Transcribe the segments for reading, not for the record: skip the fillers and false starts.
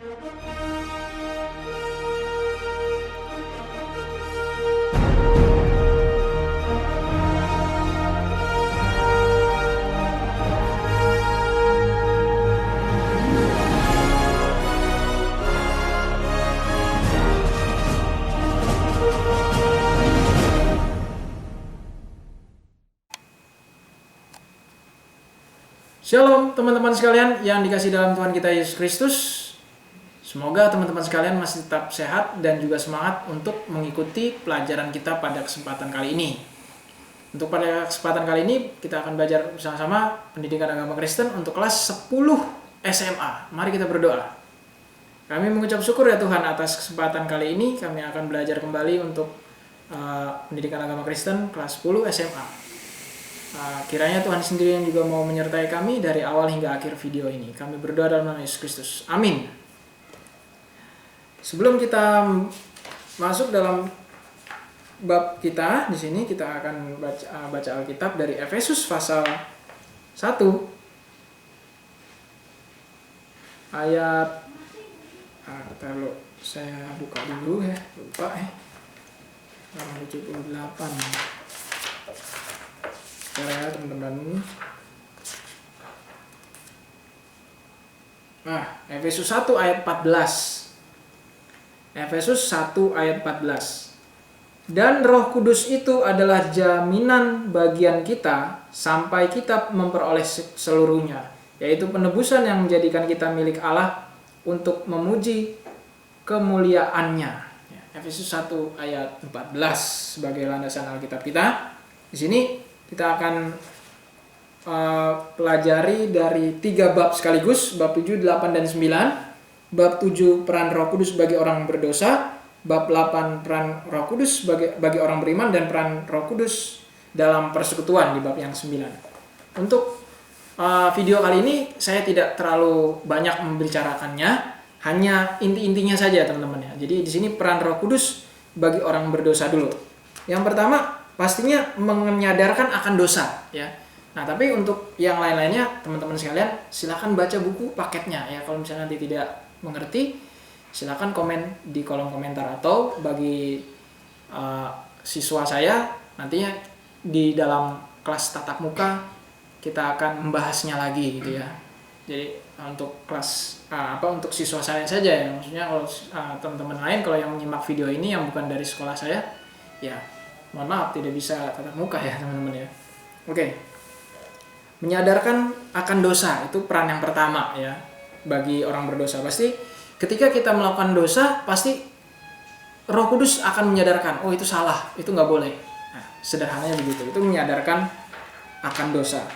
Shalom teman-teman sekalian yang dikasih dalam Tuhan kita Yesus Kristus. Semoga teman-teman sekalian masih tetap sehat dan juga semangat untuk mengikuti pelajaran kita pada kesempatan kali ini. Untuk pada kesempatan kali ini kita akan belajar bersama-sama pendidikan agama Kristen untuk kelas 10 SMA. Mari kita berdoa. Kami mengucap syukur ya Tuhan atas kesempatan kali ini. Kami akan belajar kembali untuk pendidikan agama Kristen kelas 10 SMA. Kiranya Tuhan sendiri yang juga mau menyertai kami dari awal hingga akhir video ini. Kami berdoa dalam nama Yesus Kristus. Amin. Sebelum kita masuk dalam bab kita, di sini kita akan baca Alkitab dari Efesus pasal 1 ayat saya buka dulu ya, lupa halaman 78. Ya teman-teman. Efesus 1 ayat 14. Efesus 1 ayat 14. Dan Roh Kudus itu adalah jaminan bagian kita sampai kita memperoleh seluruhnya, yaitu penebusan yang menjadikan kita milik Allah untuk memuji kemuliaannya. Efesus 1 ayat 14 sebagai landasan Alkitab kita. Di sini kita akan pelajari dari 3 bab sekaligus, bab 7, 8, dan 9. Bab 7 peran Roh Kudus bagi orang berdosa, bab 8 peran Roh Kudus bagi orang beriman, dan peran Roh Kudus dalam persekutuan di bab yang 9. Untuk video kali ini saya tidak terlalu banyak membicarakannya, hanya inti-intinya saja teman-teman ya. Jadi di sini peran Roh Kudus bagi orang berdosa dulu. Yang pertama pastinya menyadarkan akan dosa ya. Nah, tapi untuk yang lain-lainnya teman-teman sekalian silakan baca buku paketnya ya. Kalau misalnya nanti tidak mengerti, silakan komen di kolom komentar, atau bagi siswa saya nantinya di dalam kelas tatap muka kita akan membahasnya lagi gitu ya. Jadi untuk kelas untuk siswa saya saja ya. Maksudnya kalau teman-teman lain kalau yang menyimak video ini yang bukan dari sekolah saya ya, mohon maaf tidak bisa tatap muka ya teman-teman ya. Oke. Menyadarkan akan dosa itu peran yang pertama ya bagi orang berdosa. Pasti ketika kita melakukan dosa pasti Roh Kudus akan menyadarkan, oh itu salah, itu nggak boleh. Nah, sederhananya begitu. Itu menyadarkan akan dosa.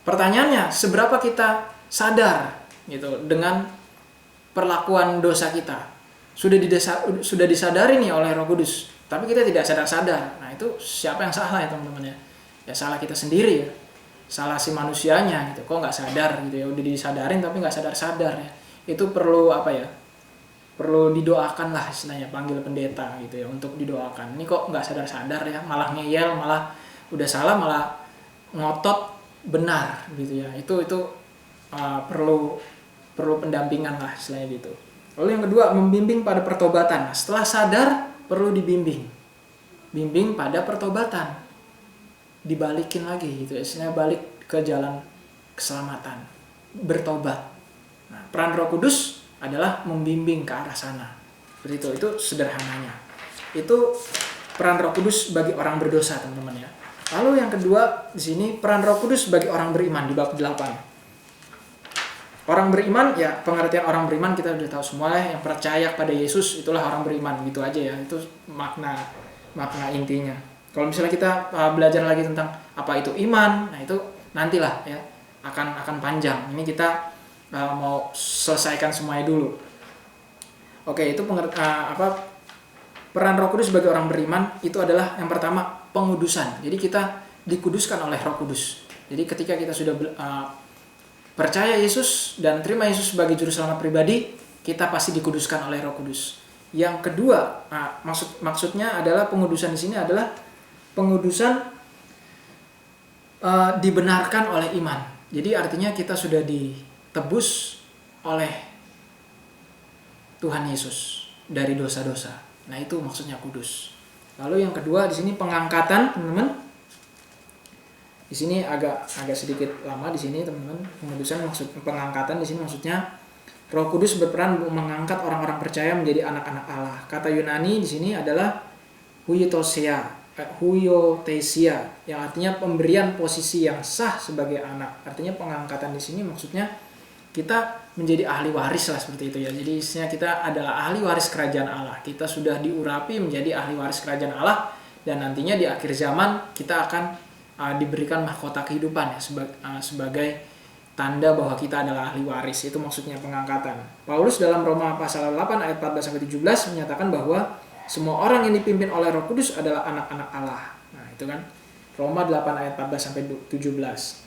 Pertanyaannya, seberapa kita sadar gitu dengan perlakuan dosa kita? Sudah disadari nih oleh Roh Kudus, tapi kita tidak sadar-sadar. Nah, itu siapa yang salah ya teman-teman ya? Ya salah kita sendiri ya. Salah si manusianya gitu. Kok nggak sadar gitu ya. Udah disadarin tapi nggak sadar-sadar ya. Itu perlu perlu didoakan lah istilahnya, panggil pendeta gitu ya untuk didoakan. Ini kok nggak sadar-sadar ya, malah ngeyel, malah udah salah malah ngotot benar gitu ya. Itu perlu pendampingan lah istilahnya gitu. Lalu yang kedua, membimbing pada pertobatan. Setelah sadar perlu dibimbing. Bimbing pada pertobatan. Dibalikin lagi gitu ya. Istilahnya balik ke jalan keselamatan. Bertobat. Nah, peran Roh Kudus adalah membimbing ke arah sana. Seperti itu sederhananya. Itu peran Roh Kudus bagi orang berdosa, teman-teman ya. Lalu yang kedua di sini peran Roh Kudus bagi orang beriman di bab 8. Orang beriman ya, pengertian orang beriman kita sudah tahu semua ya, yang percaya pada Yesus itulah orang beriman, gitu aja ya. Itu makna intinya. Kalau misalnya kita belajar lagi tentang apa itu iman, nah itu nantilah ya akan panjang. Ini kita mau selesaikan semuanya dulu. Oke, itu peran Roh Kudus bagi orang beriman itu adalah yang pertama pengudusan. Jadi kita dikuduskan oleh Roh Kudus. Jadi ketika kita sudah percaya Yesus dan terima Yesus sebagai juru selamat pribadi, kita pasti dikuduskan oleh Roh Kudus. Yang kedua, maksudnya adalah pengudusan di sini adalah pengudusan dibenarkan oleh iman. Jadi artinya kita sudah ditebus oleh Tuhan Yesus dari dosa-dosa. Nah, itu maksudnya kudus. Lalu yang kedua di sini pengangkatan, teman-teman. Di sini agak sedikit lama di sini, teman-teman. Pengudusan maksud pengangkatan di sini maksudnya Roh Kudus berperan mengangkat orang-orang percaya menjadi anak-anak Allah. Kata Yunani di sini adalah huiothesia, yang artinya pemberian posisi yang sah sebagai anak. Artinya pengangkatan di sini maksudnya kita menjadi ahli waris lah, seperti itu ya. Jadi isinya kita adalah ahli waris kerajaan Allah. Kita sudah diurapi menjadi ahli waris kerajaan Allah, dan nantinya di akhir zaman kita akan diberikan mahkota kehidupan ya, sebagai tanda bahwa kita adalah ahli waris. Itu maksudnya pengangkatan. Paulus dalam Roma pasal 8 ayat 14-17 menyatakan bahwa semua orang yang dipimpin oleh Roh Kudus adalah anak-anak Allah. Nah, itu kan Roma 8 ayat 14-17.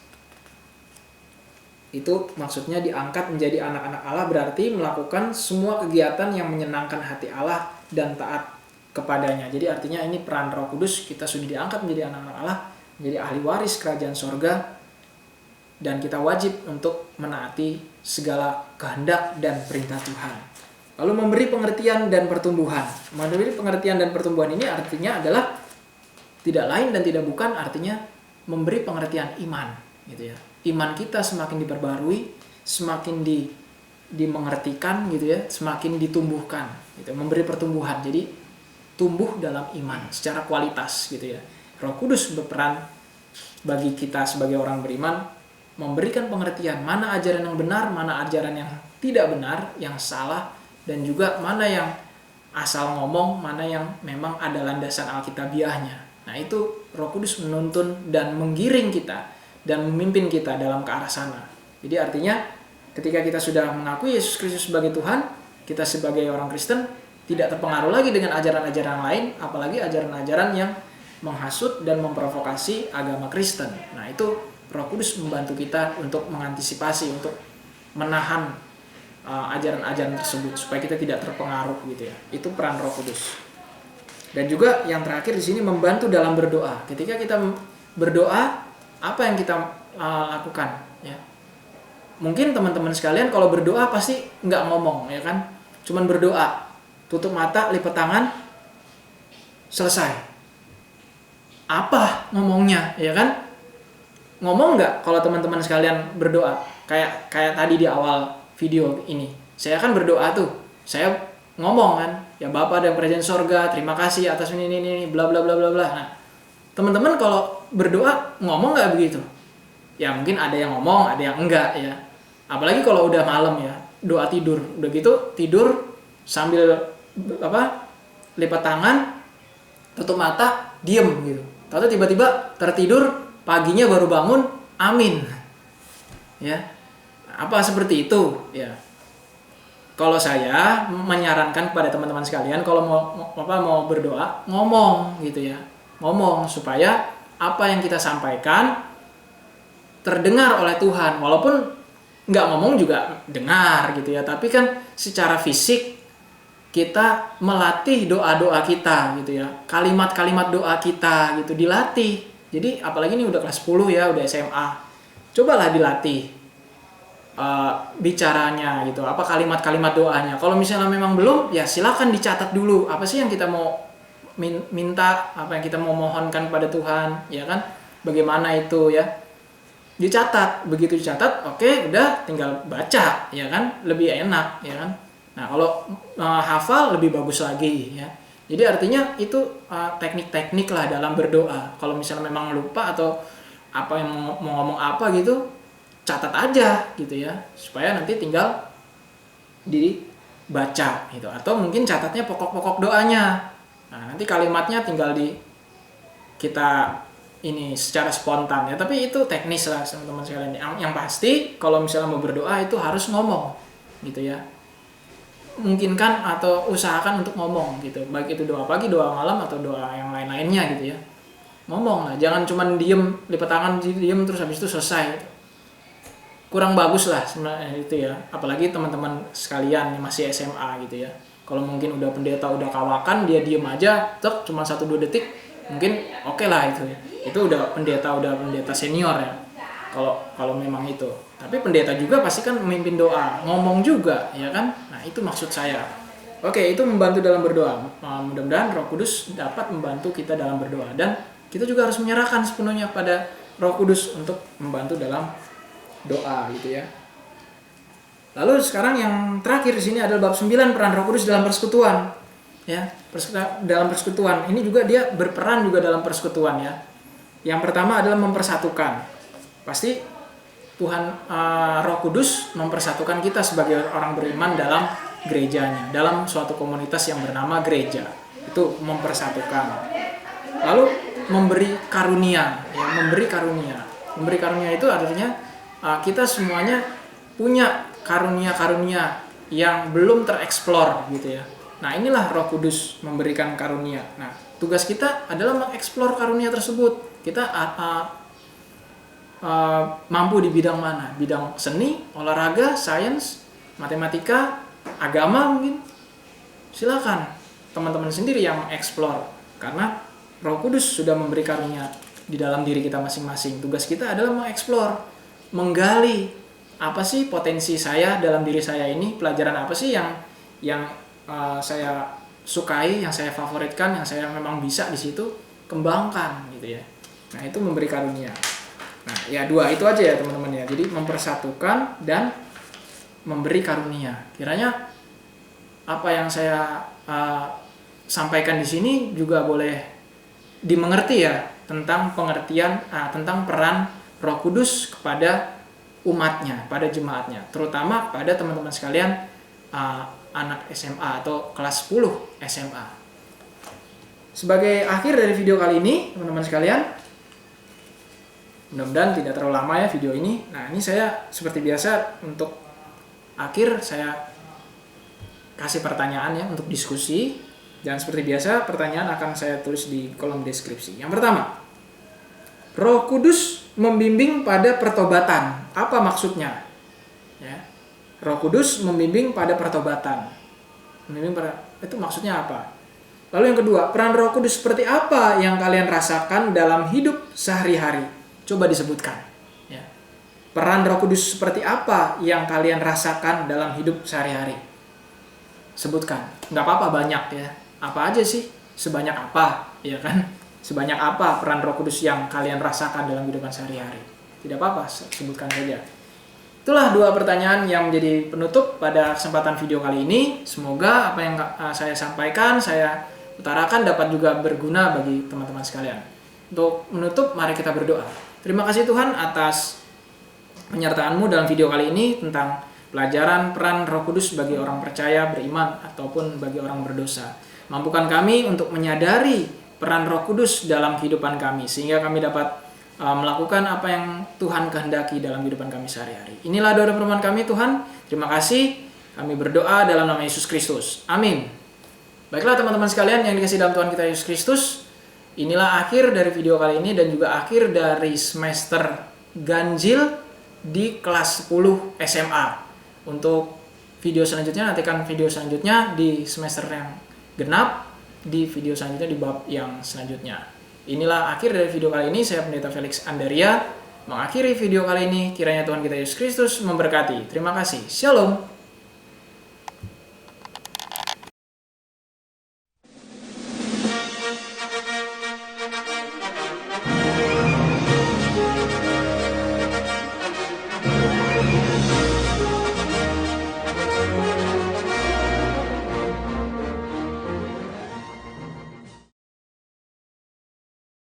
Itu maksudnya diangkat menjadi anak-anak Allah berarti melakukan semua kegiatan yang menyenangkan hati Allah dan taat kepadanya. Jadi artinya ini peran Roh Kudus, kita sudah diangkat menjadi anak-anak Allah, menjadi ahli waris kerajaan sorga, dan kita wajib untuk menaati segala kehendak dan perintah Tuhan. Lalu memberi pengertian dan pertumbuhan. Memberi pengertian dan pertumbuhan ini artinya adalah tidak lain dan tidak bukan artinya memberi pengertian iman, gitu ya. Iman kita semakin diperbarui, semakin dimengertikan, gitu ya, semakin ditumbuhkan, gitu. Memberi pertumbuhan. Jadi tumbuh dalam iman secara kualitas, gitu ya. Roh Kudus berperan bagi kita sebagai orang beriman, memberikan pengertian mana ajaran yang benar, mana ajaran yang tidak benar, yang salah, dan juga mana yang asal ngomong, mana yang memang ada landasan alkitabiahnya. Nah, itu Roh Kudus menuntun dan menggiring kita dan memimpin kita dalam ke arah sana. Jadi artinya ketika kita sudah mengakui Yesus Kristus sebagai Tuhan, kita sebagai orang Kristen tidak terpengaruh lagi dengan ajaran-ajaran lain, apalagi ajaran-ajaran yang menghasut dan memprovokasi agama Kristen. Nah, itu Roh Kudus membantu kita untuk mengantisipasi, untuk menahan ajaran-ajaran tersebut supaya kita tidak terpengaruh, gitu ya. Itu peran Roh Kudus. Dan juga yang terakhir di sini membantu dalam berdoa. Ketika kita berdoa, apa yang kita lakukan, ya? Mungkin teman-teman sekalian kalau berdoa pasti nggak ngomong, ya kan? Cuman berdoa, tutup mata, lipat tangan, selesai. Apa ngomongnya, ya kan? Ngomong nggak kalau teman-teman sekalian berdoa? Kayak tadi di awal video ini, saya kan berdoa tuh, saya ngomong kan, ya Bapa dan kerajaan sorga, terima kasih atas ini bla bla bla bla bla. Nah, teman-teman kalau berdoa ngomong nggak begitu? Ya mungkin ada yang ngomong, ada yang enggak ya. Apalagi kalau udah malam ya, doa tidur, udah gitu tidur sambil lipat tangan, tutup mata, diem gitu. Tahu tiba-tiba tertidur, paginya baru bangun, amin. Ya, apa seperti itu? Ya. Kalau saya menyarankan kepada teman-teman sekalian, kalau mau berdoa, ngomong gitu ya, ngomong supaya apa yang kita sampaikan terdengar oleh Tuhan. Walaupun nggak ngomong juga dengar gitu ya, tapi kan secara fisik kita melatih doa-doa kita gitu ya, kalimat-kalimat doa kita gitu dilatih. Jadi apalagi ini udah kelas 10 ya, udah SMA, cobalah dilatih bicaranya gitu, apa kalimat-kalimat doanya. Kalau misalnya memang belum, ya silakan dicatat dulu apa sih yang kita mau minta, apa yang kita mau mohonkan kepada Tuhan, ya kan? Bagaimana itu ya? Dicatat, begitu dicatat, oke, udah tinggal baca, ya kan? Lebih enak, ya kan? Nah, kalau hafal lebih bagus lagi ya. Jadi artinya itu teknik-teknik lah dalam berdoa. Kalau misalnya memang lupa atau apa yang mau ngomong apa gitu, catat aja gitu ya, supaya nanti tinggal dibaca gitu, atau mungkin catatnya pokok-pokok doanya. Nah, nanti kalimatnya tinggal kita ini secara spontan ya, tapi itu teknis lah teman-teman sekalian. Yang pasti kalau misalnya mau berdoa itu harus ngomong gitu ya. Mungkinkan atau usahakan untuk ngomong gitu, baik itu doa pagi, doa malam, atau doa yang lain-lainnya gitu ya. Ngomong lah, jangan cuman diem, lipat tangan diem terus habis itu selesai gitu. Kurang bagus lah sebenarnya itu ya, apalagi teman-teman sekalian yang masih SMA gitu ya. Kalau mungkin udah pendeta udah kawakan, dia diem aja tek cuma 1-2 detik, mungkin oke lah itu ya. Itu udah pendeta senior ya, kalau memang itu. Tapi pendeta juga pasti kan memimpin doa, ngomong juga ya kan. Nah, itu maksud saya. Oke, itu membantu dalam berdoa. Mudah-mudahan Roh Kudus dapat membantu kita dalam berdoa, dan kita juga harus menyerahkan sepenuhnya pada Roh Kudus untuk membantu dalam doa gitu ya. Lalu sekarang yang terakhir di sini adalah bab 9, peran Roh Kudus dalam persekutuan. Ya, dalam persekutuan. Ini juga dia berperan juga dalam persekutuan ya. Yang pertama adalah mempersatukan. Pasti Tuhan Roh Kudus mempersatukan kita sebagai orang beriman dalam gerejanya, dalam suatu komunitas yang bernama gereja. Itu mempersatukan. Lalu memberi karunia, ya, memberi karunia. Memberi karunia itu artinya kita semuanya punya karunia-karunia yang belum tereksplor gitu ya. Nah, inilah Roh Kudus memberikan karunia. Nah, tugas kita adalah mengeksplor karunia tersebut. Kita mampu di bidang mana? Bidang seni, olahraga, sains, matematika, agama mungkin. Silakan teman-teman sendiri yang mengeksplor, karena Roh Kudus sudah memberi karunia di dalam diri kita masing-masing. Tugas kita adalah mengeksplor, menggali apa sih potensi saya dalam diri saya ini, pelajaran apa sih yang saya sukai, yang saya favoritkan, yang saya memang bisa di situ, kembangkan gitu ya. Nah, itu memberi karunia. Nah, ya dua itu aja ya teman-teman ya. Jadi mempersatukan dan memberi karunia. Kiranya apa yang saya sampaikan di sini juga boleh dimengerti ya, tentang pengertian tentang peran Roh Kudus kepada umatnya, pada jemaatnya, terutama pada teman-teman sekalian anak SMA atau kelas 10 SMA. Sebagai akhir dari video kali ini, teman-teman sekalian, mudah-mudahan tidak terlalu lama ya video ini. Nah, ini saya seperti biasa untuk akhir saya kasih pertanyaan ya untuk diskusi, dan seperti biasa pertanyaan akan saya tulis di kolom deskripsi. Yang pertama, Roh Kudus membimbing pada pertobatan. Apa maksudnya? Ya. Roh Kudus membimbing pada pertobatan. Itu maksudnya apa? Lalu yang kedua, peran Roh Kudus seperti apa yang kalian rasakan dalam hidup sehari-hari? Coba disebutkan. Ya. Peran Roh Kudus seperti apa yang kalian rasakan dalam hidup sehari-hari? Sebutkan. Nggak apa-apa banyak ya. Apa aja sih? Sebanyak apa? Ya kan? Sebanyak apa peran Roh Kudus yang kalian rasakan dalam kehidupan sehari-hari? Tidak apa-apa, sebutkan saja. Itulah dua pertanyaan yang menjadi penutup pada kesempatan video kali ini. Semoga apa yang saya sampaikan, saya utarakan dapat juga berguna bagi teman-teman sekalian. Untuk menutup, mari kita berdoa. Terima kasih Tuhan atas penyertaan-Mu dalam video kali ini tentang pelajaran peran Roh Kudus bagi orang percaya, beriman, ataupun bagi orang berdosa. Mampukan kami untuk menyadari peran Roh Kudus dalam kehidupan kami, sehingga kami dapat melakukan apa yang Tuhan kehendaki dalam kehidupan kami sehari-hari. Inilah doa dan permohonan kami Tuhan. Terima kasih. Kami berdoa dalam nama Yesus Kristus. Amin. Baiklah teman-teman sekalian yang dikasihi dalam Tuhan kita Yesus Kristus. Inilah akhir dari video kali ini dan juga akhir dari semester ganjil di kelas 10 SMA. Untuk video selanjutnya, nantikan video selanjutnya di semester yang genap, di video selanjutnya di bab yang selanjutnya. Inilah akhir dari video kali ini. Saya Pendeta Felix Andaria mengakhiri video kali ini. Kiranya Tuhan kita Yesus Kristus memberkati. Terima kasih. Shalom.